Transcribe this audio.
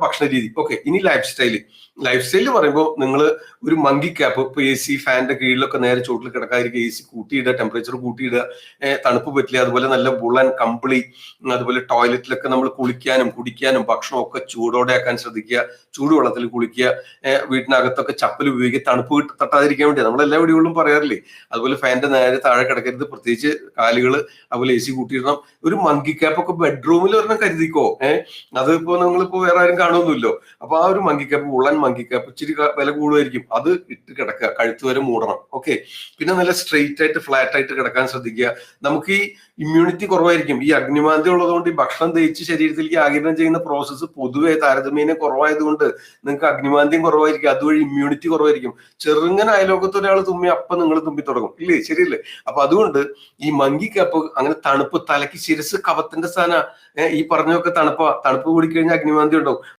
ഭക്ഷണ രീതി. ഓക്കെ, ഇനി ലൈഫ് സ്റ്റൈല് പറയുമ്പോൾ നിങ്ങൾ ഒരു മങ്കി ക്യാപ്പ്, ഇപ്പൊ AC ഫാനിന്റെ കീഴിലൊക്കെ നേരെ ചോട്ടിൽ കിടക്കാതിരിക്കുക, AC കൂട്ടിയിടുക, ടെമ്പറേച്ചർ കൂട്ടിയിടുക, തണുപ്പ് പറ്റില്ല. അതുപോലെ നല്ല വുളൻ കമ്പിളി, അതുപോലെ ടോയ്ലറ്റിലൊക്കെ നമ്മൾ കുളിക്കാനും കുടിക്കാനും ഭക്ഷണം ഒക്കെ ചൂടോടെ ആക്കാൻ ശ്രദ്ധിക്കുക, ചൂടുവെള്ളത്തിൽ കുളിക്കുക, വീട്ടിനകത്തൊക്കെ ചപ്പൽ ഉപയോഗിക്കുക, തണുപ്പ് തട്ടാതിരിക്കാൻ വേണ്ടി നമ്മൾ എല്ലാ വീടുകളിലും പറയാറില്ലേ. അതുപോലെ ഫാനിന്റെ നേരെ താഴെ കിടക്കരുത്, പ്രത്യേകിച്ച് കാലുകള്. അതുപോലെ AC കൂട്ടിയിടണം. ഒരു മങ്കി ക്യാപ്പ് ഒക്കെ ബെഡ്റൂമിൽ ഒരെണ്ണം കരുതിക്കോ. അതിപ്പോ നിങ്ങളിപ്പോ വേറെ ആരും കാണുമൊന്നുമില്ലോ. അപ്പൊ ആ ഒരു മങ്കി ക്യാപ്പ്, ഉള്ളൻ മങ്കി ക്യാപ്പ്, ഇച്ചിരി വില കൂടുതലായിരിക്കും, അത് ഇട്ട് കിടക്കുക, കഴുത്ത് വരെ മൂടണം. ഓക്കെ, പിന്നെ നല്ല സ്ട്രെയിറ്റ് ആയിട്ട് ഫ്ലാറ്റ് ആയിട്ട് കിടക്കാൻ ശ്രദ്ധിക്കുക. നമുക്ക് ഈ ഇമ്മ്യൂണിറ്റി കുറവായിരിക്കും, ഈ അഗ്നിമാന്ദ്യം ഉള്ളതുകൊണ്ട് ഈ ഭക്ഷണം ദഹിച്ച് ശരീരത്തിലേക്ക് ആഗിരണം ചെയ്യുന്ന പ്രോസസ്സ് പൊതുവെ താരതമ്യേന കുറവായതുകൊണ്ട് നിങ്ങൾക്ക് അഗ്നിമാന്ദ്യം കുറവായിരിക്കും, അതുവഴി ഇമ്മ്യൂണിറ്റി കുറവായിരിക്കും. ചെറുങ്ങനെ അയലോകത്ത് ഒരാൾ തുമ്മി അപ്പം നിങ്ങൾ തുമ്പി തുടങ്ങും, ഇല്ലേ? ശരിയല്ലേ? അപ്പൊ അതുകൊണ്ട് ഈ മങ്കി ക്യാപ്പ് അങ്ങനെ തണുപ്പ്, തലയ്ക്ക് ശിരസ് കവത്തിന്റെ സ്ഥാന, ഈ പറഞ്ഞൊക്കെ തണുപ്പ് കൂടി കഴിഞ്ഞാൽ അഗ്നിമാന്ദ്യം ഉണ്ടാവും.